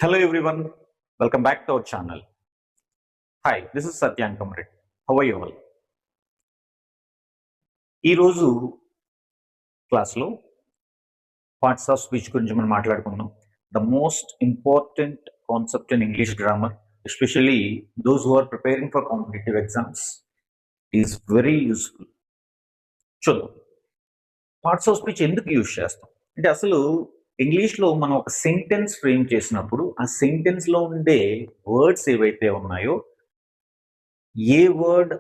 Hello everyone, welcome back to our channel. Hi, this is Satyan Kamret. How are you all? ఈరోజు క్లాస్లో parts of speech గురించి మనం మాట్లాడుకున్నాం. The most important concept in English grammar, especially those who are preparing for competitive exams, is very useful. చూద్దాం, parts of speech ఎందుకు use చేస్తాం అంటే, అసలు ఇంగ్లీష్లో మనం ఒక సెంటెన్స్ ఫ్రేమ్ చేసినప్పుడు ఆ సెంటెన్స్లో ఉండే వర్డ్స్ ఏవైతే ఉన్నాయో, ఏ వర్డ్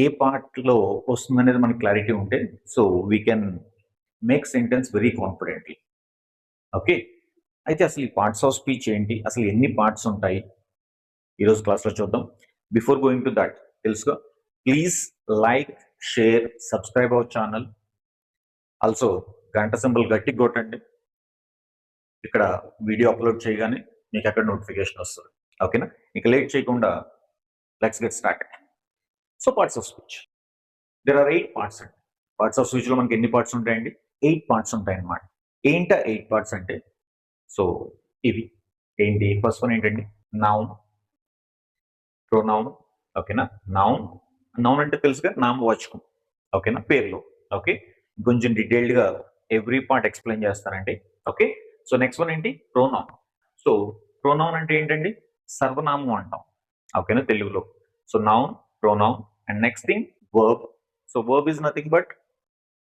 ఏ పార్ట్లో వస్తుందనేది మనకి క్లారిటీ ఉంటే, so we can make sentence very confidently. Okay, అయితే అసలు ఈ పార్ట్స్ ఆఫ్ స్పీచ్ ఏంటి, అసలు ఎన్ని పార్ట్స్ ఉంటాయి, ఈరోజు క్లాస్లో చూద్దాం. బిఫోర్ గోయింగ్ టు దట్, తెలుసుకో, please like, share, subscribe our channel. Also గంట సింబల్ గట్టిగా కొట్టండి. ఇక్కడ వీడియో అప్లోడ్ చేయగానే మీకు అక్కడ నోటిఫికేషన్ వస్తుంది. ఓకేనా, ఇక లేట్ చేయకుండా let's get started. So parts of speech, there are 8 parts అండి. పార్ట్స్ ఆఫ్ స్పీచ్లో మనకి ఎన్ని పార్ట్స్ ఉంటాయండి? 8 పార్ట్స్ ఉంటాయి అన్నమాట. ఏంటా 8 పార్ట్స్ అంటే, సో ఇవి ఏంటి? ఫస్ట్ వన్ ఏంటండి? Noun, pronoun. ఓకేనా, నౌన్. నౌన్ అంటే తెలుసుగా, నామవాచకం. ఓకేనా, పేర్లు. ఓకే, కొంచెం డీటెయిల్డ్గా ఎవ్రీ పార్ట్ ఎక్స్ప్లెయిన్ చేస్తానండి. ఓకే, సో నెక్స్ట్ వన్ ఏంటి? ప్రొనౌన్. సో ప్రొనౌన్ అంటే ఏంటండి? సర్వనామం అంటాం. ఓకేనా, తెలుగులో. So noun, pronoun, and next thing verb. So verb is nothing but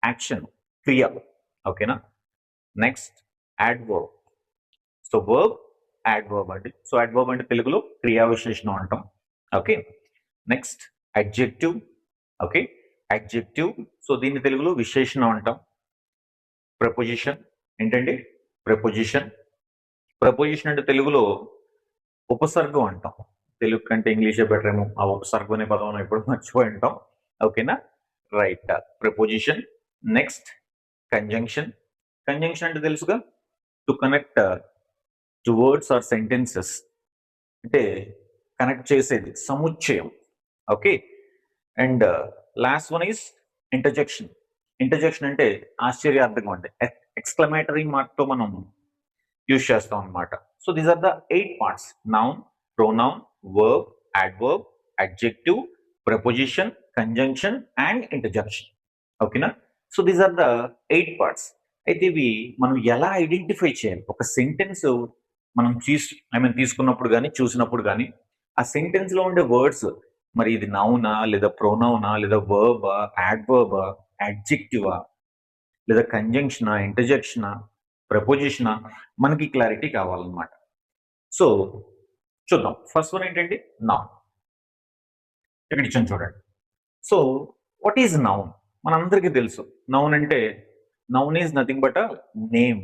action, క్రియ. ఓకేనా, next adverb. So verb, adverb అండి. సో యాడ్వర్బ్ అంటే తెలుగులో క్రియా విశేషణం అంటాం. Okay, next adjective. Okay, adjective, so దీన్ని తెలుగులో విశేషణం అంటాం. ప్రపోజిషన్ ఏంటండి? ప్రపోజిషన్. ప్రపోజిషన్ అంటే తెలుగులో ఉపసర్గం అంటాం. తెలుగు కంటే ఇంగ్లీషే బెటర్ ఏమో, ఆ ఉపసర్గం అనే పదం ఎప్పుడు మర్చిపోయి ఉంటాం. ఓకేనా, right. Preposition. Next conjunction. Conjunction అంటే తెలుసుగా, to connect two words or sentences, అంటే కనెక్ట్ చేసేది, సముచ్చయం. Okay, and last one is interjection. Interjection అంటే ఆశ్చర్యార్థకం, అంటే ఎక్స్క్లమేటరీ మార్క్తో మనం యూజ్ చేస్తాం అనమాట. So these are the 8 parts: noun, pronoun, verb, adverb, adjective, preposition, conjunction and interjection. ఓకేనా, so these are the 8 parts. అయితే ఇవి మనం ఎలా ఐడెంటిఫై చేయాలి? ఒక సెంటెన్స్ మనం తీసుకున్నప్పుడు కానీ చూసినప్పుడు కానీ ఆ సెంటెన్స్ లో ఉండే వర్డ్స్, మరి ఇది నౌనా, లేదా ప్రొనౌనా, లేదా వర్బా, యాడ్వర్బా, అడ్జెక్టివా, లేదా కంజంక్షనా, ఇంటర్జెక్షనా, ప్రపోజిషనా, మనకి క్లారిటీ కావాలన్నమాట. సో చూద్దాం. ఫస్ట్ వన్ ఏంటండి? నౌన్. ఇక్కడ ఇచ్చాను చూడండి. So what is noun? మనందరికీ తెలుసు, నౌన్ అంటే, noun is nothing but a name,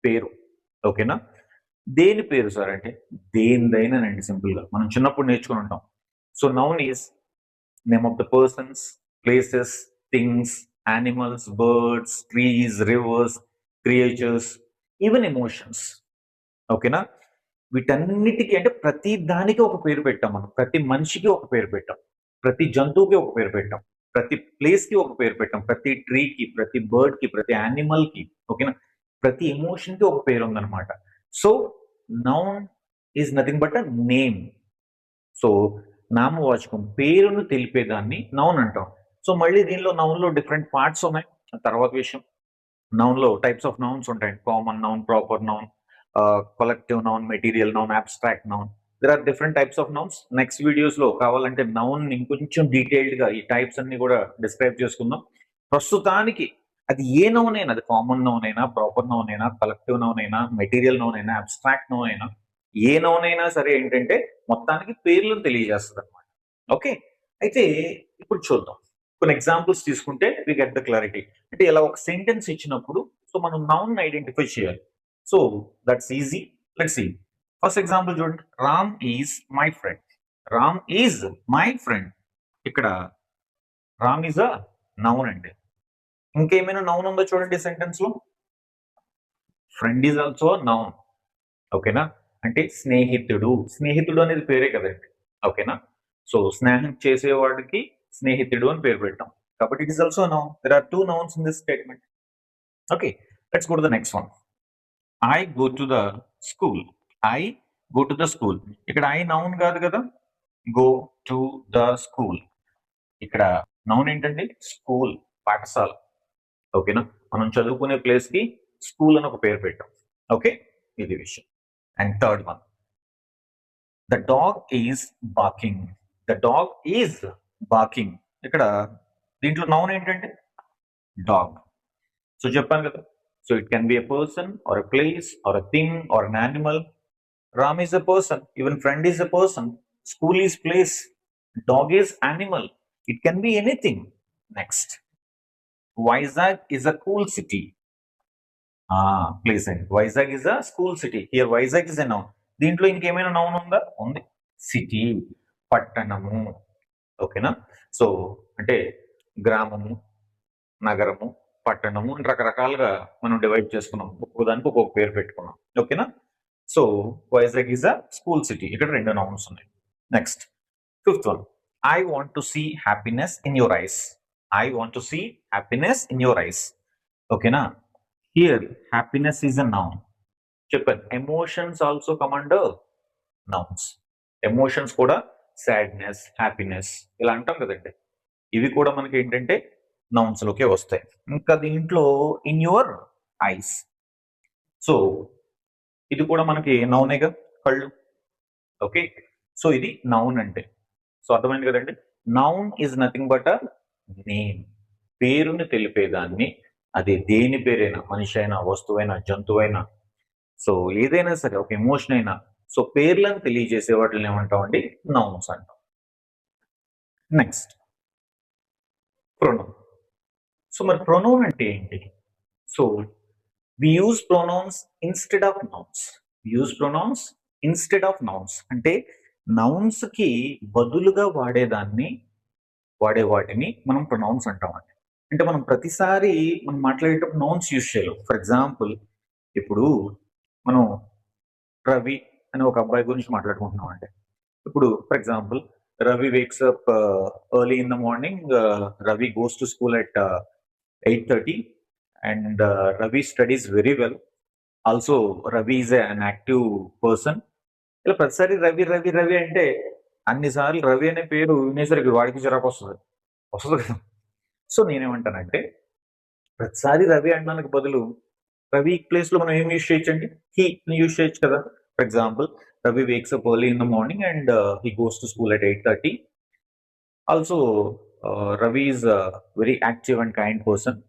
పేరు. ఓకేనా, దేని పేరు సార్ అంటే, దేనిదైనానండి. సింపుల్ గా మనం చిన్నప్పుడు నేర్చుకుని ఉంటాం. So noun is name of the persons, places, things, animals, birds, trees, reverse, creatures, even emotions. ఓకేనా, వీటన్నిటికీ అంటే ప్రతి దానికి ఒక పేరు పెట్టాం మనం. ప్రతి మనిషికి ఒక పేరు పెట్టాం, ప్రతి జంతువుకి ఒక పేరు పెట్టాం, ప్రతి ప్లేస్ కి ఒక పేరు పెట్టాం, ప్రతి ట్రీకి, ప్రతి బర్డ్ కి, ప్రతి యానిమల్ కి. ఓకేనా, ప్రతి ఎమోషన్ కి ఒక పేరు ఉందన్నమాట. So noun is nothing but a name. So నామవాచకం, పేరును తెలిపేదాన్ని నౌన్ అంటాం. సో మళ్ళీ దీనిలో నౌన్ లో డిఫరెంట్ పార్ట్స్ ఉన్నాయి, తర్వాత విషయం. నౌన్ లో టైప్స్ ఆఫ్ నౌన్స్ ఉంటాయి: common noun, proper noun, collective noun, material noun, abstract noun. There are different types of nouns. Next videos లో కావాలంటే నౌన్ ఇంకొంచెం డీటెయిల్డ్ గా ఈ టైప్స్ అన్ని కూడా డిస్క్రైబ్ చేసుకుందాం. ప్రస్తుతానికి అది ఏ నౌన్ అయినా, అది కామన్ నౌన్ అయినా, ప్రాపర్ నౌన్ అయినా, కలెక్టివ్ నౌన్ అయినా, మెటీరియల్ నౌన్ అయినా, అబ్స్ట్రాక్ట్ నౌన్ అయినా, ఏ నౌన్ అయినా సరే ఏంటంటే మొత్తానికి పేర్లను తెలియజేస్తుంది అనమాట. ఓకే, అయితే ఇప్పుడు చూద్దాం. కొన్ని ఎగ్జాంపుల్స్ తీసుకుంటే వి గెట్ ద క్లారిటీ. అంటే ఇలా ఒక సెంటెన్స్ ఇచ్చినప్పుడు సో మనం నౌన్ ఐడెంటిఫై చేయాలి. So that's easy. Let's see. First example చూడండి. Ram is my friend. Ram is my friend. ఇక్కడ రామ్ ఈజ్ అ నౌన్ అండి. ఇంకేమైనా నౌన్ ఉందో చూడండి సెంటెన్స్ లో. Friend is also noun. ఓకేనా, అంటే స్నేహితుడు. స్నేహితుడు అనేది పేరే కదండి. ఓకేనా, సో స్నేహం చేసేవాడికి స్నేహితుడు అని పేరు పెట్టాం కాబట్టి it is also noun. There are 2 nouns in this statement. Okay, let's go to the next one. I go to the school. I go to the school. ఇక్కడ ఐ నౌన్ కాదు కదా, గో టు ద స్కూల్. ఇక్కడ noun ఏంటండి, school, పాఠశాల. ఓకేనా, మనం చదువుకునే place కి స్కూల్ అని ఒక పేరు పెట్టాం. ఓకే, ఇది విషయం. And third one, the dog is barking. The dog is barking. ఇక్కడ దీంట్లో నౌన్ ఏంటంటే డాగ్. సో చెప్పాను కదా, so it can be a person or a place or a thing or an animal. Ram is a person, even friend is a person, school is place, dog is animal. It can be anything. Next, Vizag is a cool city. Please say Vizag is a school city. Here Vizag is a noun. దీంట్లో ఇంకేమైనా noun ఉందా? ఉంది, city, పట్టణము. ఓకేనా, so అంటే గ్రామము, నగరము, పట్టణము అని రకరకాలుగా మనం డివైడ్ చేసుకున్నాం, ఒక్కొక్కదానికి ఒక్కొక్క పేరు పెట్టుకున్నాం. ఓకేనా, so Vizag is a school city. ఇక్కడ రెండు నౌన్స్ ఉన్నాయి. Next, fifth one, I want to see happiness in your eyes. I want to see happiness in your eyes. ఓకేనా, here happiness is a noun. చెప్పాను, emotions also come under nouns. Emotions కూడా sadness, happiness ఇలా అంటాం కదండి, ఇవి కూడా మనకి ఏంటంటే నౌన్స్ లోకే వస్తాయి. ఇంకా దీంట్లో ఇన్ యువర్ ఐస్, సో ఇది కూడా మనకి నౌనేగా, కళ్ళు. ఓకే, సో ఇది నౌన్ అంటే. సో అర్థమైంది కదండి, noun is nothing but a name, పేరుని తెలిపేదాన్ని. అది దేని పేరైనా, మనిషి అయినా, వస్తువైనా, జంతువైనా, సో ఏదైనా సరే, ఒక ఎమోషన్ అయినా, సో పేర్లను తెలియజేసే వాటిని ఏమంటామండి, నౌన్స్ అంటాం. Next, pronoun. సో మరి ప్రొనౌన్ అంటే ఏంటి? So we use pronouns instead of nouns. We use pronouns instead of nouns. అంటే నౌన్స్ కి బదులుగా వాడే వాటిని మనం ప్రొనౌన్స్ అంటామండి. అంటే మనం ప్రతిసారి మనం మాట్లాడేటప్పుడు నౌన్స్ యూజ్ చేయాలి. ఫర్ ఎగ్జాంపుల్, ఇప్పుడు మనం రవి అని ఒక అబ్బాయి గురించి మాట్లాడుకుంటున్నాం అంటే, ఇప్పుడు for example, Ravi wakes up early in the morning, Ravi goes to school at 8:30 and Ravi studies very well. Also, Ravi is an active person. ఇలా ప్రతిసారి రవి రవి రవి అంటే అన్నిసార్లు రవి అనే పేరు వినేసరికి వాడికి చిరాకు వస్తుంది కదా. సో నేనేమంటానంటే, ప్రతిసారి రవి అనడానికి బదులు రవి ప్లేస్ లో మనం ఏం యూజ్ చేయొచ్చండి, హీ యూజ్ చేయొచ్చు కదా. For example, Ravi wakes up early in the morning and he goes to school at 8:30. Also Ravi is very active and kind person.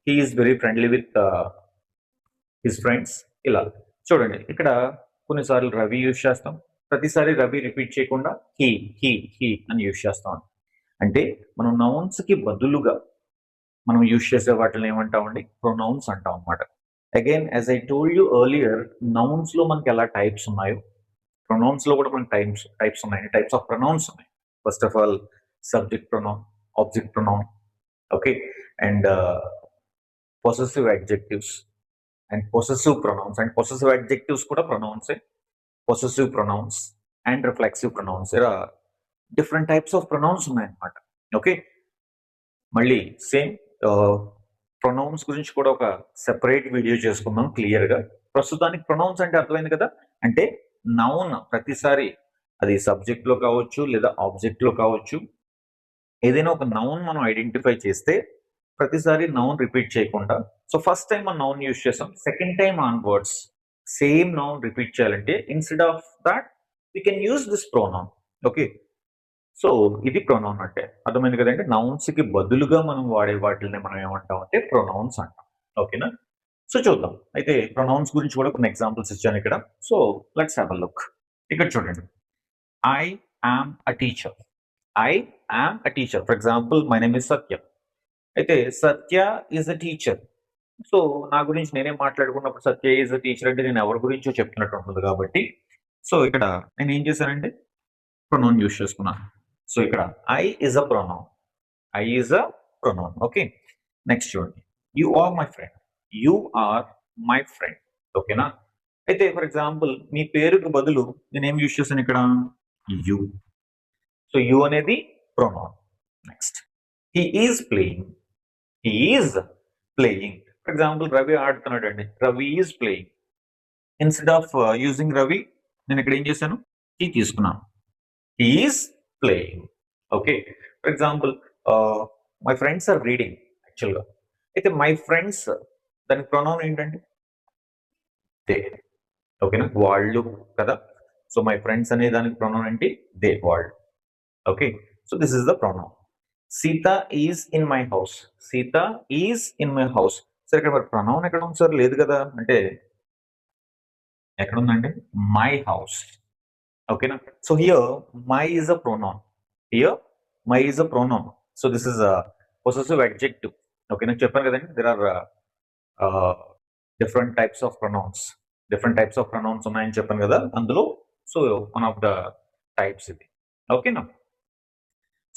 He is very friendly with his friends. ఇలా చూడండి, ఇక్కడ కొన్నిసార్లు Ravi use చేస్తాం, ప్రతిసారి Ravi repeat చేయకుండా he he he అని use చేస్తాం. అంటే మనం నౌన్స్ కి బదులుగా మనం యూజ్ చేసే వాటిని ఏమంటామండి, ప్రొనౌన్స్ అంటాం అనమాట. Again, as I told you earlier, nouns లో మనకి ఎలా టైప్స్ ఉన్నాయో, ప్రొనౌన్స్ లో కూడా మనకి టైప్స్ ఉన్నాయి, టైప్స్ ఆఫ్ ప్రొనౌన్స్ ఉన్నాయి. First of all, subject pronoun, object pronoun, okay, and possessive adjectives and possessive pronouns. And possessive adjectives కూడా ప్రొనౌన్సే, possessive pronouns and reflexive pronouns. ఇలా డిఫరెంట్ టైప్స్ ఆఫ్ ప్రొనౌన్స్ ఉన్నాయన్నమాట. Okay, మళ్ళీ same pronouns గురించి కూడా ఒక separate video చేసుకుందాం clear గా. ప్రస్తుతానికి ప్రొనౌన్స్ అంటే అర్థమైంది కదా, అంటే నౌన్ ప్రతిసారి అది సబ్జెక్ట్ లో కావచ్చు లేదా ఆబ్జెక్ట్ లో కావచ్చు, ఏదైనా ఒక నౌన్ మనం ఐడెంటిఫై చేస్తే ప్రతిసారి నౌన్ రిపీట్ చేయకుండా, సో ఫస్ట్ టైం మనం నౌన్ యూజ్ చేస్తాం, second time onwards same noun repeat చేయాలంటే instead of that we can use this pronoun. Okay, so ఇది ప్రొనౌన్ అంటే అర్థమైంది కదండి. నౌన్స్ కి బదులుగా మనం వాడే వాటిని మనం ఏమంటాం అంటే ప్రొనౌన్స్ అంటాం. ఓకేనా, సో చూద్దాం. అయితే ప్రొనౌన్స్ గురించి కూడా కొన్ని ఎగ్జాంపుల్స్ ఇచ్చాను ఇక్కడ. So let's have a look. ఇక్కడ చూడండి, I am a teacher. I am a teacher. For example, my name is Satya. అయితే Satya is a teacher. So నా గురించి నేనేం మాట్లాడుకున్నప్పుడు సత్య ఈజ్ అ టీచర్ అంటే నేను ఎవరి గురించో చెప్తున్నట్టు ఉంటుంది కాబట్టి, సో ఇక్కడ నేను ఏం చేశానంటే ప్రొనౌన్ యూజ్ చేసుకున్నాను. సో ఇక్కడ I is a pronoun, I is a pronoun. Okay, next చూడండి, you are my friend. You are my friend. ఓకేనా, అయితే ఫర్ ఎగ్జాంపుల్, మీ పేరుకు బదులు నేను ఏం యూజ్ చేశాను ఇక్కడ, యు. సో యు అనేది pronoun. Next, he is playing. He is playing. For example Ravi ఆడుతున్నాడు అండి, Ravi is playing. Instead of using Ravi నేను ఇక్కడ ఏం చేశాను, హీ తీసుకున్నాను, he is playing. Okay, for example my friends are reading. యాక్చువల్గా అయితే మై ఫ్రెండ్స్ దానికి ప్రొనౌన్ ఏంటండి, దే. ఓకేనా, వాళ్ళు కదా. సో మై ఫ్రెండ్స్ అనే దానికి ప్రొనౌన్ ఏంటి, దే, వాళ్ళు. Okay, so this is the pronoun. Sita is in my house, Sita is in my house. Sir ఇక్కడ మరి ప్రొనౌన్ ఎక్కడ ఉంది సార్, లేదు కదా అంటే ఎక్కడ ఉందండి, మై హౌస్. ఓకేనా, so here my is a pronoun, here my is a pronoun. So this is possessive adjective. Okay, నేను చెప్పాను కదండి, there are different types of pronouns ఉన్నాయని చెప్పాను కదా అందులో. So one of the types ఇది. ఓకేనా,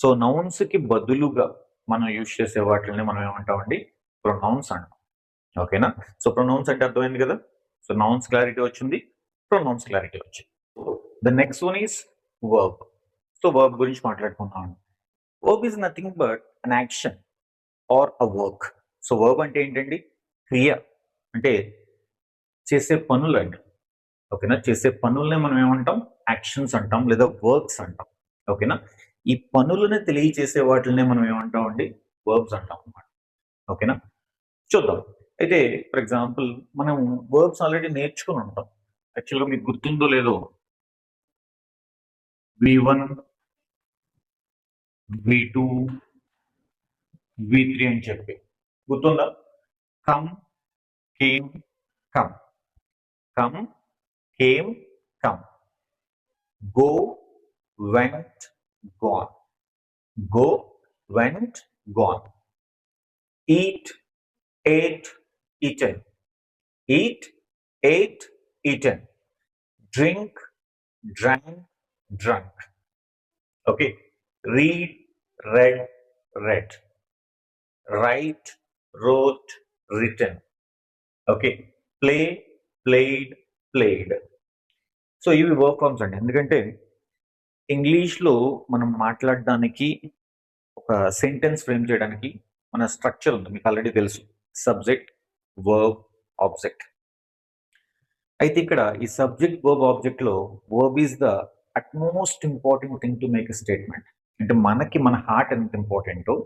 సో నౌన్స్ కి బదులుగా మనం యూజ్ చేసే వాటిని మనం ఏమంటామండి, ప్రొనౌన్స్ అంటాం. ఓకేనా, సో ప్రొనౌన్స్ అంటే అర్థమైంది కదా. సో నౌన్స్ క్లారిటీ వచ్చింది, ప్రొనౌన్స్ క్లారిటీ వచ్చింది. The next one is verb. So verb గురించి మాట్లాడుకుందాం. Verb is nothing but an action or a work. So verb అంటే ఏంటండి, క్రియ, అంటే చేసే పనులు అండి. ఓకేనా, చేసే పనులనే మనం ఏమంటాం, యాక్షన్స్ అంటాం లేదా వర్క్స్ అంటాం. ఓకేనా, ఈ పనులను తెలియచేసే వాటినే మనం ఏమంటాం అండి, వర్బ్స్ అంటాం అన్నమాట. ఓకేనా, చూద్దాం. అయితే ఫర్ ఎగ్జాంపుల్ మనం వర్బ్స్ ఆల్రెడీ నేర్చుకుని ఉంటాం. యాక్చువల్గా మీకు గుర్తుందో లేదో, V1, V2, V3 అని చెప్పి గుర్తుందా. Come, came, come, come, came, come. Go, vent, gone, go, went, gone. Eat, ate, eaten, eat, ate, eaten. Drink, drank, drunk. Okay, read, read, read. Write, wrote, written. Okay, play, played, played. So ఇవి work forms అండి. ఎందుకంటే ఇంగ్లీష్లో మనం మాట్లాడడానికి ఒక sentence frame చేయడానికి మన structure ఉంది, మీకు ఆల్రెడీ తెలుసు, సబ్జెక్ట్, వర్బ్, ఆబ్జెక్ట్. అయితే ఇక్కడ ఈ సబ్జెక్ట్, వర్బ్, ఆబ్జెక్ట్ లో verb is the utmost important thing to make a statement. అంటే మనకి మన హార్ట్ ఎంత ఇంపార్టెంటో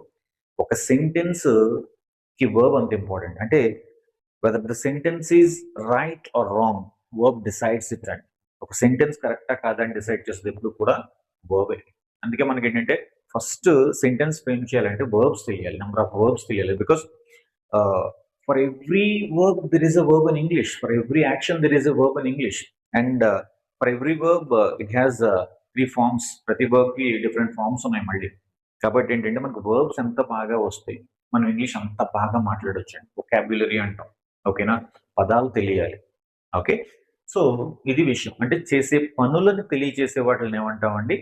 ఒక సెంటెన్స్ కి వర్బ్ అంత ఇంపార్టెంట్. అంటే whether the sentence is right are wrong, verb decides it. And ఒక సెంటెన్స్ కరెక్టా కాదని డిసైడ్ చేసేది ఎప్పుడు కూడా వర్బే. అందుకే మనకి ఏంటంటే ఫస్ట్ సెంటెన్స్ ఫ్రేమ్ చేయాలంటే వర్బ్స్ తెలియాలి, నెంబర్ ఆఫ్ వర్బ్స్ తెలియాలి. Because for every verb there is a verb in English, for every action there is a verb in English, and for every verb it has three forms. ప్రతి verb కి different forms ఉన్నాయి మళ్ళీ. కాబట్టి ఏంటంటే మనకు verbs ఎంత బాగా వస్తాయి మనం ఇంగ్లీష్ అంత బాగా మాట్లాడొచ్చు. వొకాబ్యులరీ అంటాం. ఓకేనా, పదాలు తెలియాలి. ఓకే, సో ఇది విషయం. అంటే చేసే పనులను తెలియజేసే వాటిని ఏమంటామండి,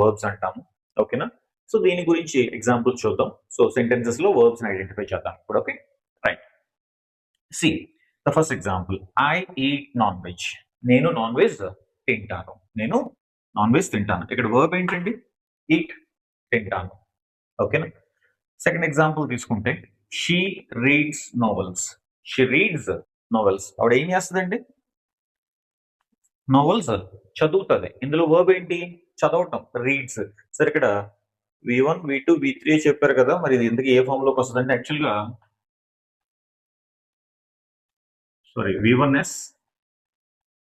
వర్బ్స్ అంటాము. ఓకేనా, సో దీని గురించి ఎగ్జాంపుల్ చూద్దాం. సో సెంటెన్సెస్ లో వర్బ్స్ ఐడెంటిఫై చేద్దాం ఇప్పుడు. Okay, right. See the first example, I eat non veg. నేను నాన్ వెజ్ తింటాను, నేను నాన్ వెజ్ తింటాను. ఇక్కడ వర్బ్ ఏంటండి, ఈట్, తింటాను. ఓకేనా. సెకండ్ ఎగ్జాంపుల్ తీసుకుంటే, she reads novels. She reads novels. ఆవిడ ఏం చేస్తుందండి, నోవెల్స్ చదువుతుంది. ఇందులో వర్బ్ ఏంటి, చదవటం, రీడ్స్. సరే ఇక్కడ V1, V2, V3 చెప్పారు కదా, మరి ఇది ఎందుకు ఏ ఫామ్ లోకి వస్తుంది అంటే యాక్చువల్గా సారీ V1S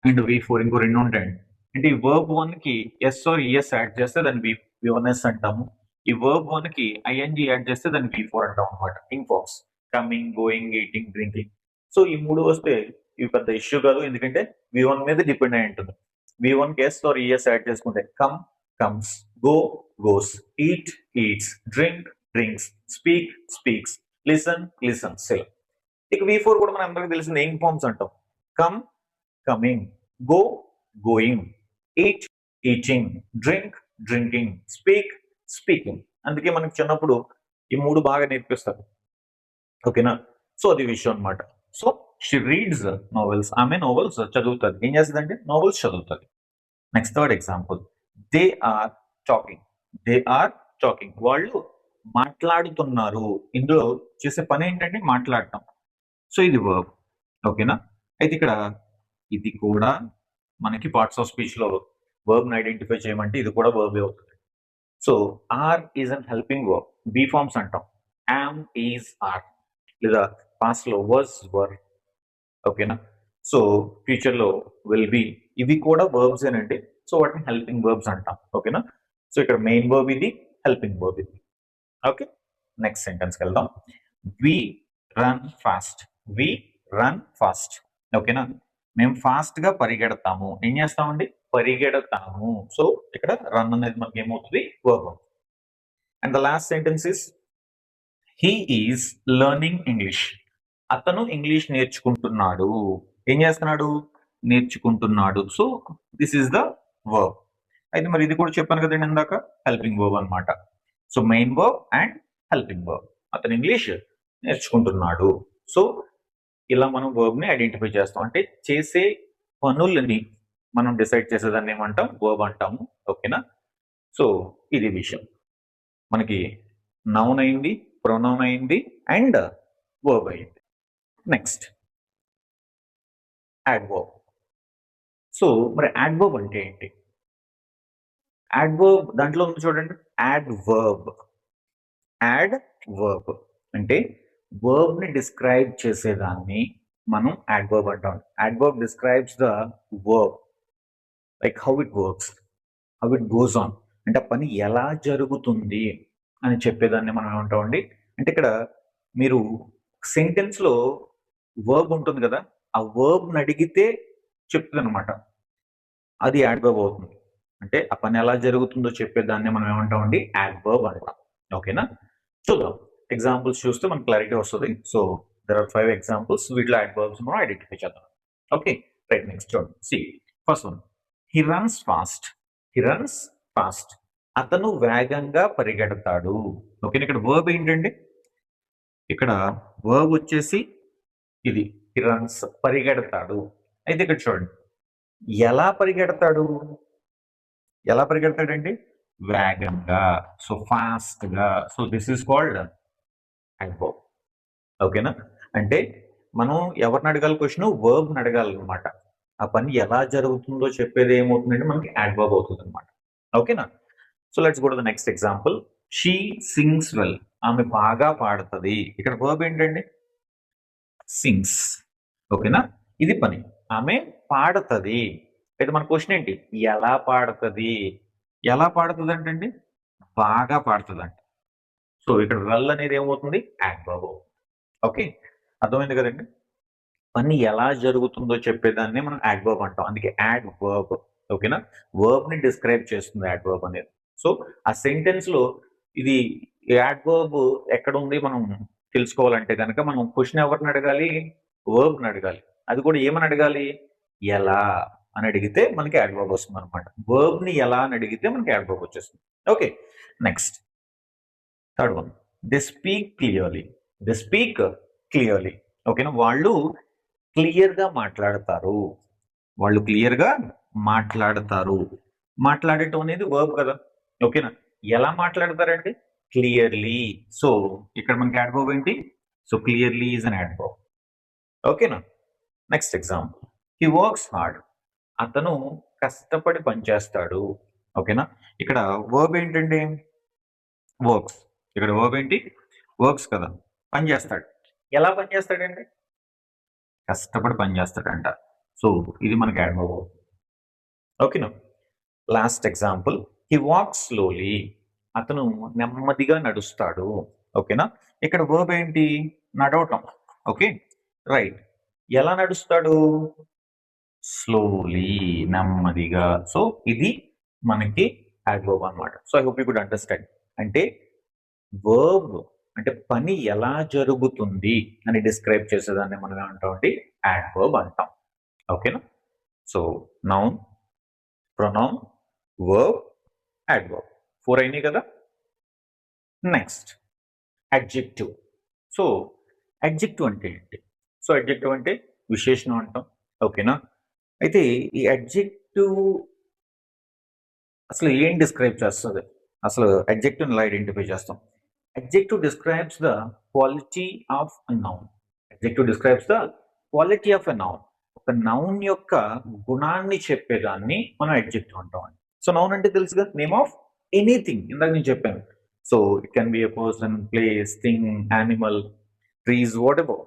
అండ్ V4 ఇంకో రెండు ఉంటాయండి. అంటే ఈ వర్బ్ 1 కి ఎస్ ఆర్ ఈఎస్ యాడ్ చేస్తే దాన్ని V1S అంటాము. ఈ వర్బ్ 1 కి ING యాడ్ చేస్తే దాన్ని V4 అంటాం అనమాట. Ing forms, coming, going, eating, drinking. So ఈ మూడు వస్తే ఇవి పెద్ద ఇష్యూ కాదు, ఎందుకంటే V1 మీద డిపెండ్ అయి ఉంటుంది. V1 కి ఎస్ ఆర్ ఈఎస్ యాడ్ చేసుకుంటే come, comes, go, goes, eat, eats, drink, drinks, speak, speaks, listen, listens. ఇక V4 కూడా మన అందరికి తెలిసిన ఏం ఫార్మ్స్ అంటాం. Come, coming, go, going, eat, eating, drink, drinking, speak, speaking. అందుకే మనకి చిన్నప్పుడు ఈ మూడు బాగా నేర్పిస్తారు. ఓకేనా, సో అది విషయం అనమాట. So she reads novels. ఆమె నోవెల్స్ చదువుతుంది. ఏం చేస్తుందంటే నోవెల్స్ చదువుతుంది. Next third example, they are talking. They are talking. వాళ్ళు మాట్లాడుతున్నారు. ఇందులో చేసే పని ఏంటంటే మాట్లాడటం. సో ఇది వర్బ్. ఓకేనా? అయితే ఇక్కడ ఇది కూడా మనకి పార్ట్స్ ఆఫ్ స్పీచ్ లో వర్బ్ ని ఐడెంటిఫై చేయమంటే ఇది కూడా వర్బ్ అవుతుంది. So are is an helping verb. Be forms అంటాం. యామ్, ఈజ్, ఆర్, లేదా పాస్ట్ లో వర్స్, వర్. ఓకేనా? సో ఫ్యూచర్ లో విల్ బి, ఇవి కూడా వర్బ్స్ ఏనండి. సో వాటిని హెల్పింగ్ వర్బ్స్ అంటాం. ఓకేనా? సో ఇక్కడ మెయిన్ వర్బ్ ఇది, హెల్పింగ్ వర్బ్ ఇది. ఓకే, నెక్స్ట్ సెంటెన్స్ వెళ్దాం. We run fast. We run fast. ఓకేనా? మేము ఫాస్ట్ గా పరిగెడతాము. ఏం చేస్తామండి? పరిగెడతాము. సో ఇక్కడ రన్ అనేది మనకి ఏమవుతుంది? Verb. And the last sentence is he is learning English. అతను ఇంగ్లీష్ నేర్చుకుంటున్నాడు. ఏం చేస్తున్నాడు? నేర్చుకుంటున్నాడు. So this is the verb. అయితే మరి ఇది కూడా చెప్పాను కదండి ఇందాక, హెల్పింగ్ వర్బ్ అన్నమాట. So main verb and helping verb. అతను ఇంగ్లీష్ నేర్చుకుంటున్నాడు. సో ఇలా మనం వర్బ్ ని ఐడెంటిఫై చేస్తాం. అంటే చేసే పనులని మనం డిసైడ్ చేసేదాన్ని ఏమంటాం? వర్బ్ అంటాము. ఓకేనా? సో ఇది విషయం. మనకి నౌన్ అయింది, ప్రొనౌన్ అయింది, అండ్ వర్బ్ అయింది. Next adverb. సో మరి యాడ్వర్బ్ అంటే ఏంటి? యాడ్వర్బ్ దాంట్లో ఉంది చూడండి, యాడ్వర్బ్. యాడ్వర్బ్ అంటే వర్బ్ ని డిస్క్రైబ్ చేసేదాన్ని మనం యాడ్వర్బ్ అంటాం. Adverb describes the verb, like how it works, how it goes on. అంటే ఆ పని ఎలా జరుగుతుంది అని చెప్పేదాన్ని మనం ఏమంటామండి? అంటే ఇక్కడ మీరు సెంటెన్స్ లో వర్బ్ ఉంటుంది కదా, ఆ వర్బ్ ని అడిగితే చెప్తుంది అనమాట, అది యాడ్వర్బ్ అవుతుంది. అంటే ఆ పని ఎలా జరుగుతుందో చెప్పేదాన్ని మనం ఏమంటామండి? యాడ్వర్బ్ అంటాం. ఓకేనా? చూద్దాం ఎగ్జాంపుల్స్ చూస్తే మనకు క్లారిటీ వస్తుంది. So there are 5 examples. వీటిలో యాడ్వర్బ్స్ మనం ఐడెంటిఫై చేద్దాం. Okay, right. నెక్స్ట్ చూడండి. See first one, he runs fast. He runs fast. అతను వేగంగా పరిగెడతాడు. ఓకే, ఇక్కడ వర్బ్ ఏంటండి? ఇక్కడ వర్బ్ వచ్చేసి ఇది హీ రన్స్, పరిగెడతాడు. అయితే ఇక్కడ చూడండి, ఎలా పరిగెడతాడు? ఎలా పరిగెడతాడండి? వేగంగా. సో ఫాస్ట్ గా. So this is called adverb. ఓకేనా? అంటే మనం ఎవరిని అడగాలి క్వశ్చన్? వర్బ్ ని అడగాలి అనమాట. ఆ పని ఎలా జరుగుతుందో చెప్పేది ఏమవుతుందంటే మనకి యాడ్వర్బ్ అవుతుంది అనమాట. ఓకేనా? So let's go to the next example. She sings well. ఆమె బాగా పాడుతుంది. ఇక్కడ వర్బ్ ఏంటండి? సింగ్స్. ఓకేనా? ఇది పని. ఆమె పాడుతుంది. అయితే మన క్వశ్చన్ ఏంటి? ఎలా పాడుతుంది? ఎలా పాడుతుంది అంటే బాగా పాడుతుంది అంట. సో ఇక్కడ వెల్ అనేది ఏమవుతుంది? యాడ్వర్బ్. ఓకే, అర్థమైంది కదండి? పని ఎలా జరుగుతుందో చెప్పేదాన్ని మనం యాడ్వర్బ్ అంటాం. అందుకే యాడ్వర్బ్. ఓకేనా? వర్బ్ ని డిస్క్రైబ్ చేస్తుంది యాడ్వర్బ్ అనేది. సో ఆ సెంటెన్స్ లో ఇది యాడ్వర్బ్ ఎక్కడ ఉంది మనం తెలుసుకోవాలంటే కనుక మనం క్వశ్చన్ ఎవరిని అడగాలి? వర్బ్ ని అడగాలి. అది కూడా ఏమని అడగాలి? ఎలా అని అడిగితే మనకి యాడ్వర్బ్ వస్తుంది అనమాట. వర్బ్ ని ఎలా అని అడిగితే మనకి యాడ్వర్బ్ వచ్చేస్తుంది. Okay, next third one, they speak clearly. They speak clearly. ఓకేనా? వాళ్ళు క్లియర్ గా మాట్లాడతారు. వాళ్ళు క్లియర్ గా మాట్లాడతారు. మాట్లాడటం అనేది వర్బ్ కదా. ఓకేనా? ఎలా మాట్లాడతారండి? క్లియర్లీ. సో ఇక్కడ మనకి యాడ్వర్బ్ ఏంటి? So clearly is an adverb. ఓకేనా? Next example, he works hard. అతను కష్టపడి పనిచేస్తాడు. ఓకేనా? ఇక్కడ వర్బ్ ఏంటండి? వర్క్స్. ఇక్కడ వర్బ్ ఏంటి? వర్క్స్ కదా, పని చేస్తాడు. ఎలా పని చేస్తాడండి? కష్టపడి పని చేస్తాడంట. సో ఇది మనకి యాడ్వర్బ్. ఓకేనా? Last example, he walks slowly. అతను నెమ్మదిగా నడుస్తాడు. ఓకేనా? ఇక్కడ వర్బ్ ఏంటి? నడవటం. Okay, right. ఎలా నడుస్తాడు? స్లోలీ, నెమ్మదిగా. సో ఇది మనకి యాడ్వర్బ్ అన్నమాట. So I hope you could understand. అంటే వర్బ్ అంటే పని ఎలా జరుగుతుంది అని డిస్క్రైబ్ చేసేదాన్ని మనం ఏమంటామండి? యాడ్వర్బ్ అంటాం. ఓకేనా? So noun, pronoun, verb, adverb 4 అయినాయి కదా. Next adjective. సో అడ్జెక్టివ్ అంటే ఏంటి? సో అడ్జెక్టివ్ అంటే విశేషణం అంటాం. ఓకేనా? అయితే ఈ అడ్జెక్టివ్ అసలు ఏం డిస్క్రైబ్ చేస్తుంది? అసలు అడ్జెక్టివ్ ఎలా ఐడెంటిఫై చేస్తాం? Adjective describes the quality of a noun. Adjective describes the quality of a noun. ఒక నౌన్ యొక్క గుణాన్ని చెప్పేదాన్ని మనం అడ్జెక్టివ్ అంటాం. సో నౌన్ అంటే తెలుసుగా, నేమ్ ఆఫ్ ఎనీథింగ్. ఇందాక నేను చెప్పాను. So it can be a person, place, thing, animal, trees, what ever.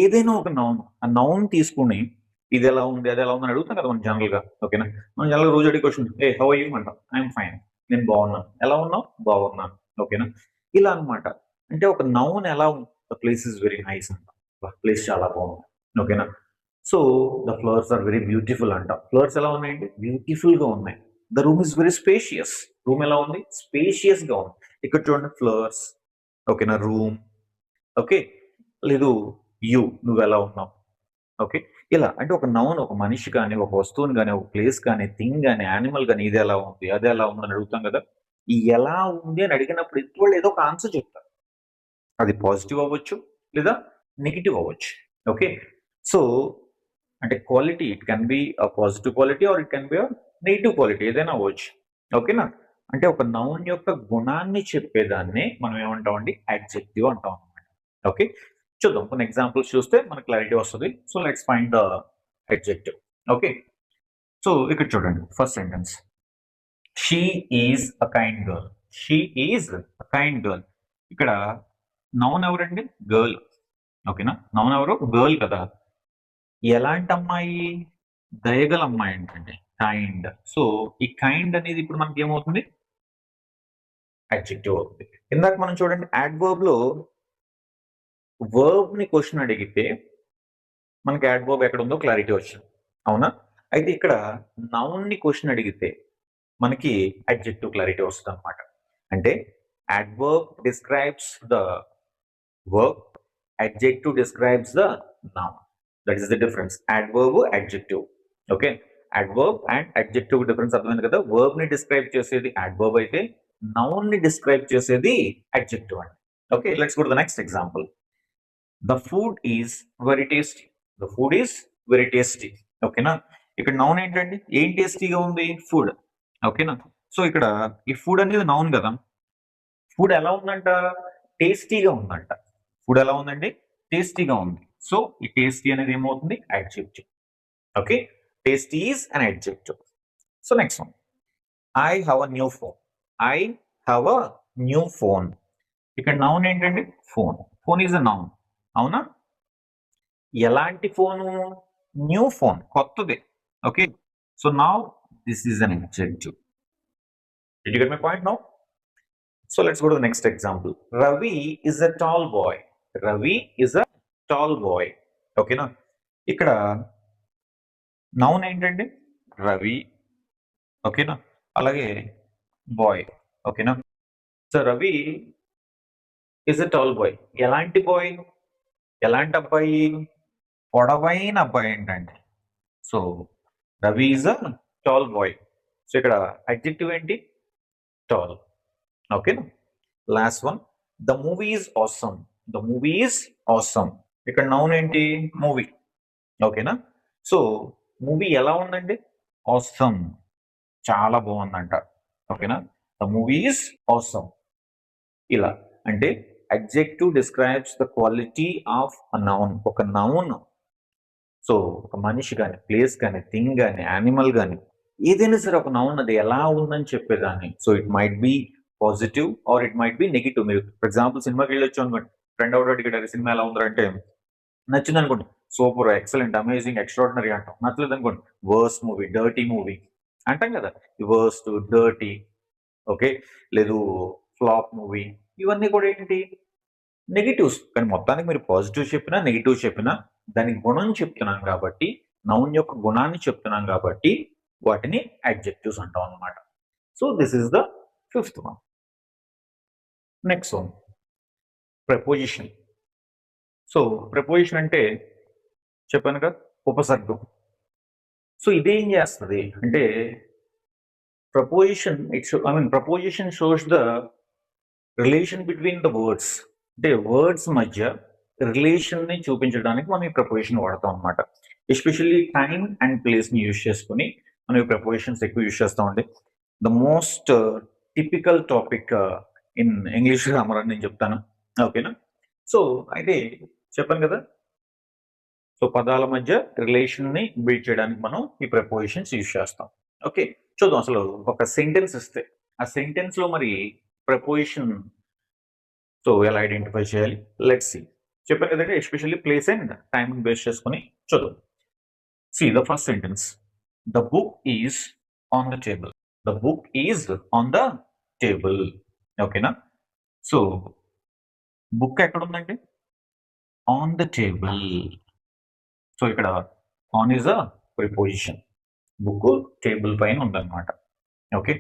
ఏదైనా ఒక నౌన్, ఆ నౌన్ తీసుకుని ఇది ఎలా ఉంది, అది ఎలా ఉంది అని అడుగుతాం కదా మనం జనరల్ గా. ఓకేనా, మనం జనరల్ రోజు అడిగే క్వశ్చన్, ఏ హౌ ఆర్ యూ అంటాం. ఐఎమ్ ఫైన్, నేను బాగున్నాను. ఎలా ఉన్నావు? బాగున్నాను. ఓకేనా, ఇలా అన్నమాట. అంటే ఒక నౌన్ ఎలా ఉంది, the place is very nice అంటాం, ప్లేస్ చాలా బాగుంది. ఓకేనా, so the flowers are very beautiful అంటాం. ఫ్లవర్స్ ఎలా ఉన్నాయండి? బ్యూటిఫుల్ గా ఉన్నాయి. The room is very spacious. Room ఎలా ఉంది? స్పేషియస్ గా ఉంది. ఇక్కడ చూడండి, ఫ్లవర్స్. ఓకేనా, రూమ్. ఓకే, లేదు యు, నువ్వు ఎలా ఉన్నావు. ఓకే, ఇలా అంటే ఒక నౌన్, ఒక మనిషి కానీ, ఒక వస్తువుని కానీ, ఒక ప్లేస్ కానీ, థింగ్ కానీ, యానిమల్ కానీ, ఇది ఎలా ఉంది, అది ఎలా ఉంది అని అడుగుతాం కదా. ఈ ఎలా ఉంది అని అడిగినప్పుడు వాళ్ళు ఏదో ఒక ఆన్సర్ చెప్తారు. అది పాజిటివ్ అవ్వచ్చు లేదా నెగిటివ్ అవ్వచ్చు. ఓకే, సో అంటే quality, it can be a positive quality are it can be a negative quality, ఏదైనా అవ్వచ్చు. ఓకేనా, అంటే ఒక నౌన్ యొక్క గుణాన్ని చెప్పేదాన్ని మనం ఏమంటామండి? అడ్జెక్టివ్ అంటాం అనమాట. ఓకే, చూద్దాం కొన్ని ఎగ్జాంపుల్స్ చూస్తే మనకు క్లారిటీ వస్తుంది. So let's find the adjective. Okay, so ఇక్కడ చూడండి, first sentence, she is a kind girl. She is a kind girl. ఇక్కడ నౌన్ ఎవరండి? గర్ల్. ఓకేనా, నౌన్ ఎవరు? గర్ల్ కదా. ఎలాంటి అమ్మాయి? దయగల అమ్మాయి ఏంటంటే కైండ్. సో ఈ కైండ్ అనేది ఇప్పుడు మనకి ఏమవుతుంది? అడ్జెక్టివ్ అవుతుంది. ఇందాక మనం చూడండి, యాడ్వర్బ్ లో వర్బ్ ని క్వశ్చన్ అడిగితే మనకి యాడ్వర్బ్ ఎక్కడ ఉందో క్లారిటీ వచ్చింది, అవునా? అయితే ఇక్కడ నౌన్ ని క్వశ్చన్ అడిగితే మనకి అడ్జెక్టివ్ క్లారిటీ వస్తుంది అనమాట. అంటే adverb describes the verb, adjective describes the noun. That is the difference. Adverb, adjective. Okay, adverb and adjective difference అర్థమైంది కదా. verb ని describe చేసేది adverb అయితే noun ని describe చేసేది adjective అండి. Okay, let's go to the next example. The food is very tasty. The food is very tasty. ఓకేనా, ఇక్కడ నౌన్ ఏంటండి? ఏం టేస్టీగా ఉంది? ఫుడ్. ఓకేనా, సో ఇక్కడ ఈ ఫుడ్ అనేది నౌన్ కదా. ఫుడ్ ఎలా ఉందంట? టేస్టీగా ఉందంట. ఫుడ్ ఎలా ఉందండి? టేస్టీగా ఉంది. సో ఈ టేస్టీ అనేది ఏమవుతుంది? Adjective. Okay, tasty is an adjective. So next one, I have a new phone. I have a new phone. ఇక్కడ నౌన్ ఏంటండి? Phone. Phone is a noun, అవునా? ఎలాంటి ఫోను? న్యూ ఫోన్, కొత్తది. Okay, so now this is an adjective. Did you get my point now? So let's go to the next example. Ravi is a tall boy. Ravi is a tall boy. ఓకేనా, ఇక్కడ noun ఏంటండి? రవి. ఓకేనా, అలాగే boy. ఓకేనా, so Ravi is a tall boy. ఎలాంటి boy? ఎలాంటి అబ్బాయి? పొడవైన అబ్బాయి ఏంటండి. So Ravi is a tall boy. So ఇక్కడ అడ్జెక్టివ్ ఏంటి? టాల్. ఓకేనా, last one, the movie is awesome. The movie is awesome. ఇక్కడ నౌన్ ఏంటి? మూవీ. ఓకేనా, సో మూవీ ఎలా ఉందండి? ఆసమ్, చాలా బాగుందంట. ఓకేనా, ద మూవీ ఈజ్ ఆసమ్. ఇలా అంటే adjective describes the quality of a noun. ఒక నౌన్, సో ఒక మనిషి కానీ, ప్లేస్ కానీ, థింగ్ కానీ, యానిమల్ కానీ, ఏదైనా సరే ఒక నౌన్ అది ఎలా ఉందని చెప్పేదాన్ని. So it might be positive or it might be negative. మీరు ఫర్ ఎగ్జాంపుల్ సినిమాకి వెళ్ళొచ్చు అనుకోండి, ఫ్రెండ్ అవుట్ అడిగాడు, సినిమా ఎలా ఉందంటే నచ్చింది అనుకోండి, సూపర్, ఎక్సలెంట్, అమేజింగ్, ఎక్స్ట్రాడినరీ అంటాం. నచ్చలేదు అనుకోండి, వర్స్ట్ మూవీ, డర్టీ మూవీ అంటాం కదా. వర్స్ట్, డర్టీ, ఓకే, లేదు ఫ్లాప్ మూవీ, ఇవన్నీ కూడా ఏంటి? నెగిటివ్స్. కానీ మొత్తానికి మీరు పాజిటివ్ చెప్పినా నెగిటివ్ చెప్పినా దాని గుణం చెప్తున్నాం కాబట్టి, నౌన్ యొక్క గుణాన్ని చెప్తున్నాం కాబట్టి వాటిని అడ్జెక్టివ్స్ అంటాం అన్నమాట. So this is the fifth one. Next one, preposition. So preposition అంటే చెప్పాను కదా, ఉపసర్గం. సో ఇదేం చేస్తుంది అంటే preposition, preposition shows the relation between the words. అంటే వర్డ్స్ మధ్య రిలేషన్ ని చూపించడానికి మనం ఈ ప్రపోజిషన్ వాడతాం అనమాట. ఎస్పెషల్లీ టైం అండ్ ప్లేస్ ని యూజ్ చేసుకుని మనం ఈ ప్రపోజిషన్స్ ఎక్కువ యూజ్ చేస్తామండి. The most typical topic in English grammar అని నేను చెప్తాను. ఓకేనా, సో అయితే చెప్పాను కదా, సో పదాల మధ్య రిలేషన్ ని బిల్డ్ చేయడానికి మనం ఈ ప్రపోజిషన్స్ యూజ్ చేస్తాం. ఓకే, చూద్దాం. అసలు ఒక సెంటెన్స్ ఇస్తే ఆ సెంటెన్స్ లో మరి ప్రపోజిషన్ సో ఎలా ఐడెంటిఫై చేయాలి, లెట్స్ సి. చెప్పాను కదండి, especially place and time base చేసుకుని చూద్దాం. See the first sentence, the book is on the table. The book is on the table. ఓకేనా? సో బుక్ ఎక్కడ ఉందండి? On the table. సో ఇక్కడ on is a preposition. Book table పైన ఉందన్నమాట. Okay,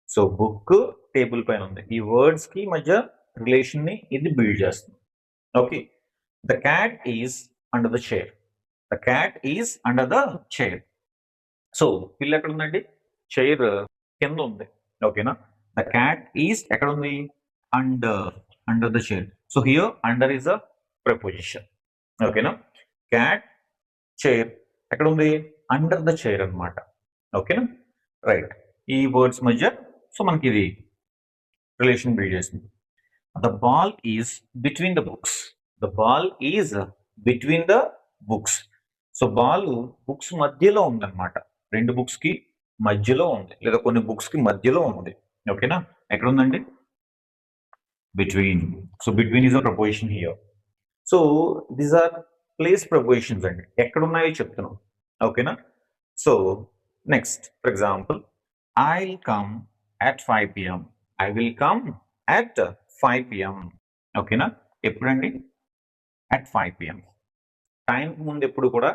so book table పైన ఉంది. ఈ words కి మధ్య రిలేషన్ ని ఇది బిల్డ్ చేస్తుంది. Okay, the cat is under the chair. The cat is under the chair. So పిల్ల ఎక్కడ ఉందండి? చైర్ కింద ఉంది. ఓకేనా? ద క్యాట్ ఈజ్ ఎక్కడ ఉంది? Under the chair. So here under is a preposition. ఓకేనా? క్యాట్, చైర్ ఎక్కడ ఉంది? అండర్ ద చైర్ అన్నమాట. ఓకేనా? రైట్. ఈ వర్డ్స్ మధ్య సో మనకి ఇది రిలేషన్ బిల్డ్ చేస్తుంది. The ball is between the books. The ball is between the books. So ball books మధ్యలో ఉందన్నమాట. రెండు బుక్స్ కి మధ్యలో ఉంది, లేదా కొన్ని బుక్స్ కి మధ్యలో ఉంది. ఓకేనా? ఎక్కడ ఉందండి? Between. So between is a preposition here. So these are place prepositions అండి, ఎక్కడ ఉన్నాయో చెప్తున్నాం. ఓకేనా? So next, for example, I will come at 5 p.m. I will come at 5 p.m. ఓకేనా? ఎప్పుడండి? at 5 p.m. టైం ముందు ఎప్పుడు కూడా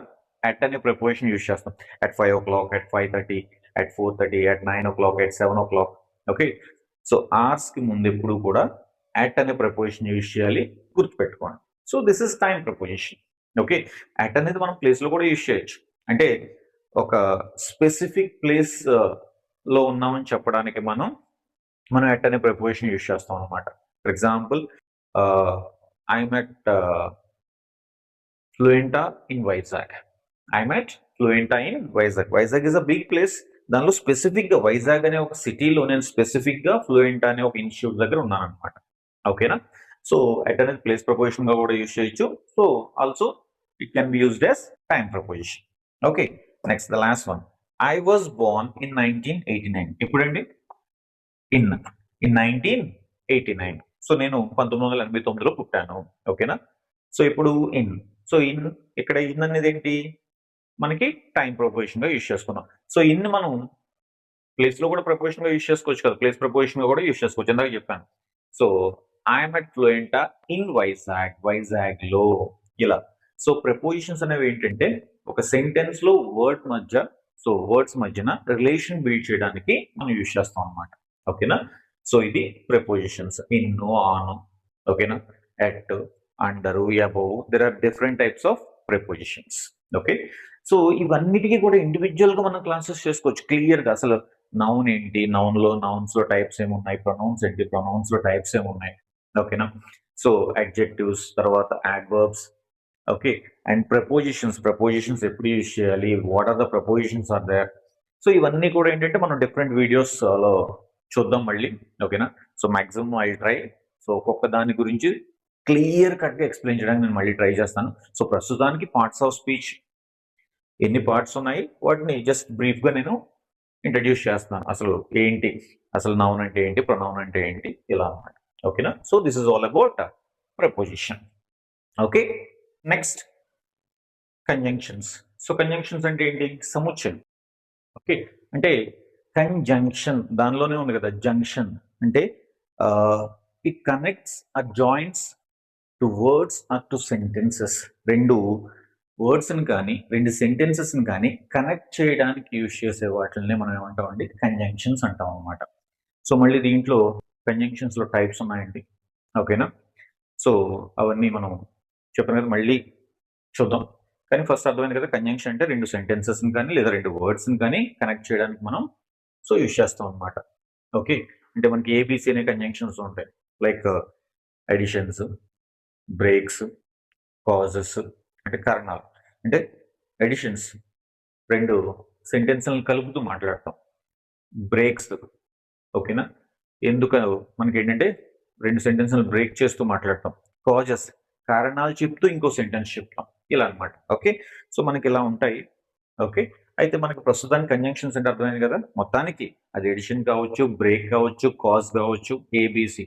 at అనే ప్రపోజిషన్ యూజ్ చేస్తాం. at 5 o'clock, at 5:30, at 4:30, at 9 o'clock, at 7 o'clock. Okay, so hours కి ముందు ఎప్పుడు కూడా at అనే ప్రపోజిషన్ యూజ్ చేయాలి, గుర్తుపెట్టుకోండి. So this is time preposition. Okay, at అనేది మనం ప్లేస్ లో కూడా యూజ్ చేయొచ్చు. అంటే ఒక స్పెసిఫిక్ ప్లేస్ లో ఉన్నామని చెప్పడానికి మనం at అనే ప్రపోజిషన్ యూజ్ చేస్తాం అనమాట. For example, I'm at Fluenta in Vizag. I'm at Fluenta in Vizag. Vizag is a big place. దానిలో స్పెసిఫిక్ గా వైజాగ్ అనే ఒక సిటీలో నేను స్పెసిఫిక్ గా ఫ్లూయెంటా అనే ఒక ఇన్స్టిట్యూట్ దగ్గర ఉన్నాను అనమాట. ఓకేనా? సో at అనేది ప్లేస్ ప్రపోజిషన్ గా కూడా యూజ్ చేయొచ్చు. So also it can be used as time preposition. Okay, next the last one, I was born in 1989. ఎప్పుడండి? ఇన్ 1989. సో నేను 1989లో పుట్టాను. ఓకేనా? సో ఇప్పుడు ఇన్. సో ఇన్, ఇక్కడ ఇన్ అనేది ఏంటి? మనకి టైం ప్రపోజిషన్ గా యూజ్ చేసుకున్నాం. సో ఇన్ మనం ప్లేస్ లో కూడా ప్రపోజిషన్ గా యూజ్ చేసుకోవచ్చు కదా, ప్లేస్ ప్రపోజిషన్ గా కూడా యూజ్ చేసుకోవచ్చు, ఇందాక చెప్పాను. So I'm at Fluenta in Vizag. Vizag లో, ఇలా. సో ప్రపోజిషన్స్ అనేవి ఏంటంటే ఒక సెంటెన్స్ లో వర్డ్స్ మధ్యన రిలేషన్ బిల్డ్ చేయడానికి మనం యూజ్ చేస్తాం అన్నమాట. ఓకేనా? సో ఇది ప్రపోజిషన్స్. In, on. ఓకేనా? At, under, above. There are different types of prepositions. Okay, so ఇవన్నిటికీ కూడా ఇండివిజువల్ గా మనం క్లాసెస్ చేసుకోవచ్చు క్లియర్ గా. అసలు నౌన్ ఏంటి, నౌన్స్ లో టైప్స్ ఏమున్నాయి, ప్రొనౌన్స్ ఏంటి, ప్రొనౌన్స్ లో టైప్స్ ఏమున్నాయి. ఓకేనా? సో అడ్జెక్టివ్స్, తర్వాత యాడ్వర్బ్స్. ఓకే, అండ్ ప్రపోజిషన్స్ ఎప్పుడు యూజ్ చేయాలి, what are the prepositions are there. So ఇవన్నీ కూడా ఏంటంటే మనం డిఫరెంట్ వీడియోస్ లో చూద్దాం మళ్ళీ. ఓకేనా? So maximum I try. So ఒక్కొక్క దాని గురించి క్లియర్ కట్ గా ఎక్స్ప్లెయిన్ చేయడానికి నేను మళ్ళీ ట్రై చేస్తాను. సో ప్రస్తుతానికి పార్ట్స్ ఆఫ్ స్పీచ్ ఎన్ని పార్ట్స్ ఉన్నాయి వాటిని జస్ట్ బ్రీఫ్ గా నేను ఇంట్రడ్యూస్ చేస్తున్నాను. అసలు ఏంటి, అసలు నౌన్ అంటే ఏంటి, ప్రొనౌన్ అంటే ఏంటి, ఇలా అన్నమాట. ఓకేనా? So this is all about preposition. Okay, next conjunctions. So conjunctions అంటే ఏంటి? సముచ్చయం. ఓకే, అంటే కంజంక్షన్ దానిలోనే ఉంది కదా, జంక్షన్ అంటే it connects or joints two words or two sentences. రెండు వర్డ్స్ ని కానీ రెండు సెంటెన్సెస్ ని కానీ కనెక్ట్ చేయడానికి యూజ్ చేసే వాటిని మనం ఏమంటాం అండి? కంజంక్షన్స్ అంటాం అనమాట. సో మళ్ళీ దీంట్లో కంజంక్షన్స్ లో టైప్స్ ఉన్నాయండి. ఓకేనా? సో అవన్నీ మనం చెప్పిన కదా, మళ్ళీ చూద్దాం. కానీ ఫస్ట్ అర్థమైంది కదా, కంజంక్షన్ అంటే రెండు సెంటెన్సెస్ ని కానీ లేదా రెండు వర్డ్స్ ని కానీ కనెక్ట్ చేయడానికి మనం సో యూజ్ చేస్తాం అనమాట. ఓకే, అంటే మనకి ఏబిసి అనే కంజంక్షన్స్ ఉంటాయి, లైక్ అడిషన్స్, బ్రేక్స్, కాజెస్, అంటే కారణాలు. అంటే అడిషన్స్ రెండు సెంటెన్స్లను కలుపుతూ మాట్లాడతాం. బ్రేక్స్, ఓకేనా, ఎందుకు మనకి ఏంటంటే రెండు సెంటెన్స్లను బ్రేక్ చేస్తూ మాట్లాడతాం. కాజెస్ కారణాలు చెప్తూ ఇంకో సెంటెన్స్ చెప్తాం ఇలా అన్నమాట. ఓకే. సో మనకి ఇలా ఉంటాయి. ఓకే. అయితే మనకు ప్రస్తుతానికి కంజంక్షన్స్ అంటే అర్థమైంది కదా. మొత్తానికి అది ఎడిషన్ కావచ్చు, బ్రేక్ కావచ్చు, కాజ్ కావచ్చు, ఏబిసి.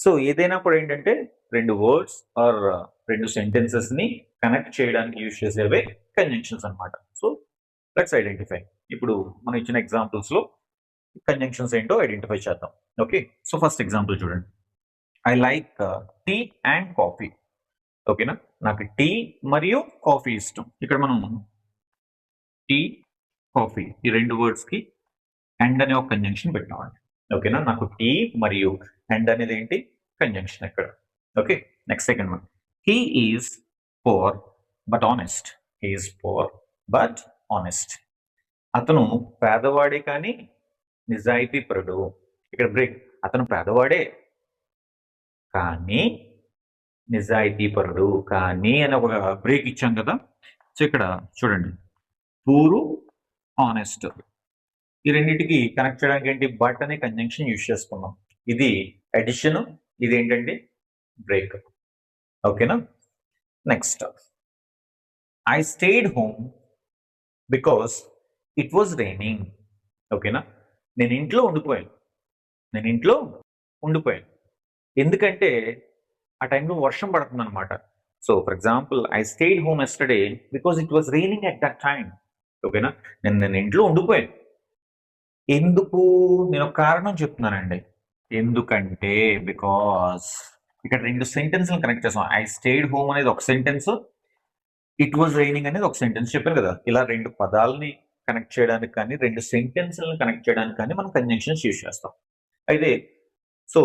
సో ఏదైనా కూడా ఏంటంటే 2 వర్డ్స్ ఆర్ 2 సెంటెన్సెస్ ని కనెక్ట్ చేయడానికి యూజ్ చేసేవే కంజంక్షన్స్ అన్నమాట. So let's identify. ఇప్పుడు మనం ఇచ్చిన ఎగ్జాంపుల్స్ లో కంజంక్షన్స్ ఏంటో ఐడెంటిఫై చేద్దాం. ఓకే. సో ఫస్ట్ ఎగ్జాంపుల్ చూడండి. I like tea and coffee. ఓకేనా. నాకు టీ మరియు కాఫీ ఇష్టం. ఇక్కడ మనం టీ, కాఫీ ఈ 2 వర్డ్స్ కి అండ్ అనే ఒక కంజంక్షన్ పెట్టామండి. ఓకేనా. నాకు టీ మరియు అండ్ అనేది ఏంటి కంజంక్షన్ ఇక్కడ. Okay. Next second one. He is poor but honest. He is poor but honest. అతను పేదవాడే కానీ నిజాయితీ పరుడు. ఇక్కడ బ్రేక్. అతను పేదవాడే కానీ నిజాయితీ పరుడు కానీ అని ఒక బ్రేక్ ఇచ్చాం కదా. సో ఇక్కడ చూడండి, పూరు ఆనెస్ట్ ఈ రెండింటికి కనెక్ట్ చేయడానికి ఏంటి బట్ అనే కంజంక్షన్ యూజ్ చేసుకున్నాం. ఇది అడిషన్, ఇది ఏంటంటే బ్రేక్. ఓకేనా. Next, I stayed home because it was raining. ఓకేనా. నేను ఇంట్లో ఉండిపోయాను ఎందుకంటే ఆ టైంలో వర్షం పడుతుంది అనమాట. So for example, I stayed home yesterday because it was raining at that time. ఓకేనా. నేను ఇంట్లో ఉండిపోయాను. ఎందుకు? నేను ఒక కారణం చెప్తున్నానండి. ఎందుకంటే బికాస్ ఇక్కడ 2 సెంటెన్స్లు కనెక్ట్ చేస్తాం. ఐ స్టేడ్ హోమ్ అనేది ఒక సెంటెన్స్, ఇట్ వాజ్ రైనింగ్ అనేది ఒక సెంటెన్స్ చెప్పాను కదా. ఇలా 2 పదాలని కనెక్ట్ చేయడానికి కానీ 2 సెంటెన్స్లను కనెక్ట్ చేయడానికి కానీ మనం కంజంక్షన్స్ యూజ్ చేస్తాం. అయితే సో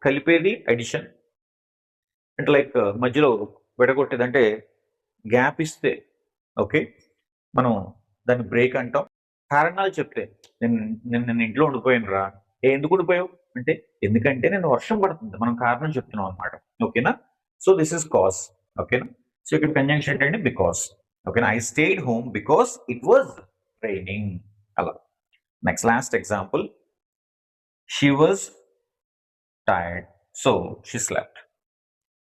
కలిపేది అడిషన్ అంటే లైక్ మధ్యలో విడగొట్టేది అంటే గ్యాప్ ఇస్తే ఓకే మనం దాన్ని బ్రేక్ అంటాం. కారణాలు చెప్తే నేను ఇంట్లో ఉండిపోయాను రా. ఎందుకు ఉండిపోయావు అంటే ఎందుకంటే నేను వర్షం పడుతుంది, మనం కారణం చెప్తున్నాం అనమాట. ఓకేనా. So this is cause. ఓకేనా. సో ఇక్కడ కంజంక్షన్ ఏంటంటే బికాస్. ఓకేనా. I stayed home because it was raining అలా. Next last example, she was tired so she slept.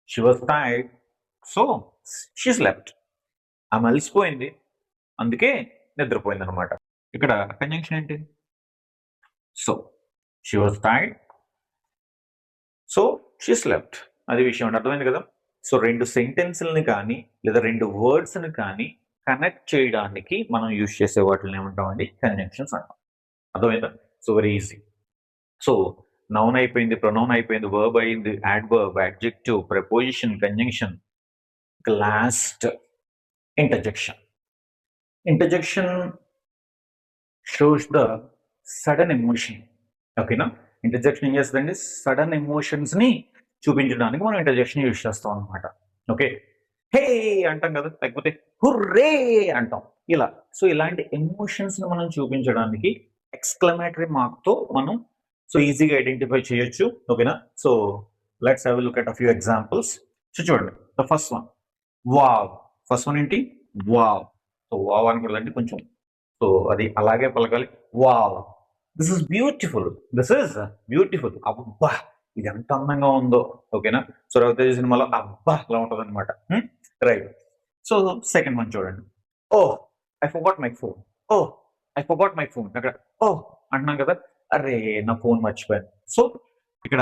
She was tired so she slept. ఆమె అలసిపోయింది అందుకే నిద్రపోయింది అనమాట. ఇక్కడ కంజంక్షన్ ఏంటి? So she was tired so she slept. అది విషయం అంటే అర్థమైంది కదా. సో 2 సెంటెన్స్లని కానీ లేదా 2 వర్డ్స్ని కానీ కనెక్ట్ చేయడానికి మనం యూజ్ చేసే వాటిని ఏమంటామండి కంజంక్షన్స్ అంటాం. అర్థమైందా? So very easy. So noun అయిపోయింది, ప్రొనౌన్ అయిపోయింది, వర్బ్ అయింది, adverb, adjective, preposition, conjunction, last interjection. Interjection shows the sudden emotion. ఓకేనా. ఇంటర్జెక్షన్ ఏం చేస్తుందండి? సడన్ ఎమోషన్స్ ని చూపించడానికి మనం ఇంటర్జెక్షన్ యూజ్ చేస్తాం అనమాట. ఓకే. హే అంటాం కదా, లేకపోతే హుర్రే అంటాం ఇలా. సో ఇలాంటి ఎమోషన్స్ ని మనం చూపించడానికి ఎక్స్క్లమేటరీ మార్క్ తో మనం సో ఈజీగా ఐడెంటిఫై చేయొచ్చు. ఓకేనా. So let's have a look at a few examples. So చూడండి, the first one wow. First one ఏంటి? వావ్. సో వావ్ అనకూడదంటే కొంచెం సో అది అలాగే పలకాలి. Wow, this is beautiful, this is beautiful. అబ్బా ఇది ఎంత అందంగా ఉందో. ఓకేనా. సో రవితేజ సినిమాలో అబ్బా అలా ఉంటుంది అనమాట. రైట్. సో సెకండ్ వన్ చూడండి, oh I forgot my phone. Oh I forgot my phone. అక్కడ ఓ అంటున్నాం కదా, అరే నా ఫోన్ మర్చిపోయాను. సో ఇక్కడ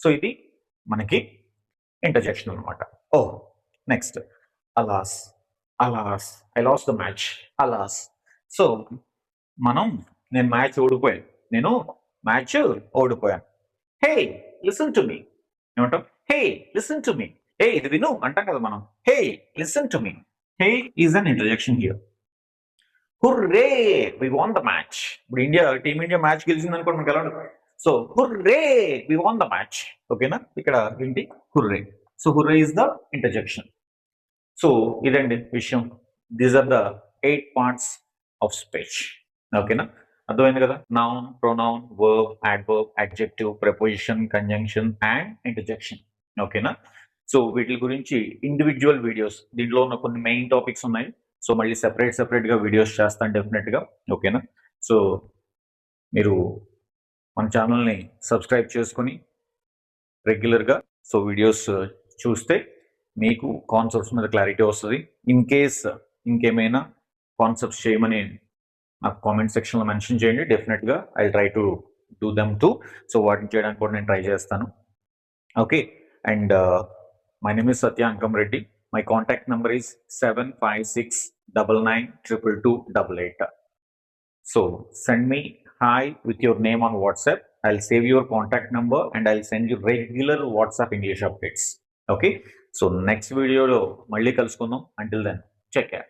సో ఇది మనకి ఇంటర్జెక్షన్ అనమాట. Oh. Next alas. Alas I lost the match. Alas. So నేను మ్యాచ్ ఓడిపోయాను. హే లిసన్ టు మీ ఏమంటాం? హే లిసన్ టు మీ. హే ఇది విను అంటాం కదా మనం. Hey listen to me. Hey is an interjection here. Hurray we won the match. ఇప్పుడు team India match గెలిచింది అనుకోండి, మనకి ఎలా ఉంటుంది? So hurray we won the match. ఓకేనా. ఇక్కడ ఏంటి? Hurray. So hurray is the interjection. సో ఇదండి విషయం. These are the 8 parts of speech. ఓకేనా. అర్థమైంది కదా. Noun, pronoun, verb, adverb, adjective, preposition, conjunction and interjection. ఓకేనా. సో వీటి గురించి ఇండివిజువల్ వీడియోస్, దీంట్లో ఉన్న కొన్ని మెయిన్ టాపిక్స్ ఉన్నాయి. సో మళ్ళీ సెపరేట్ గా వీడియోస్ చేస్తాను డెఫినెట్ గా. ఓకేనా. సో మీరు మన ఛానల్ని సబ్స్క్రైబ్ చేసుకొని రెగ్యులర్గా సో వీడియోస్ చూస్తే మీకు కాన్సెప్ట్స్ మీద క్లారిటీ వస్తుంది. ఇన్ కేస్ ఇంకేమైనా కాన్సెప్ట్స్ చేయమని నాకు కామెంట్ సెక్షన్లో మెన్షన్ చేయండి. డెఫినెట్గా I try to do them two. So వాటిని చేయడానికి కూడా నేను ట్రై చేస్తాను. Okay, and my name is Satya Ankam Reddy. My contact number is 7569922288. So send me hi with your name on WhatsApp. I'll save your contact number and I'll send you regular WhatsApp English updates. Okay. So next video lo malli kalusukundam. Until then, take care.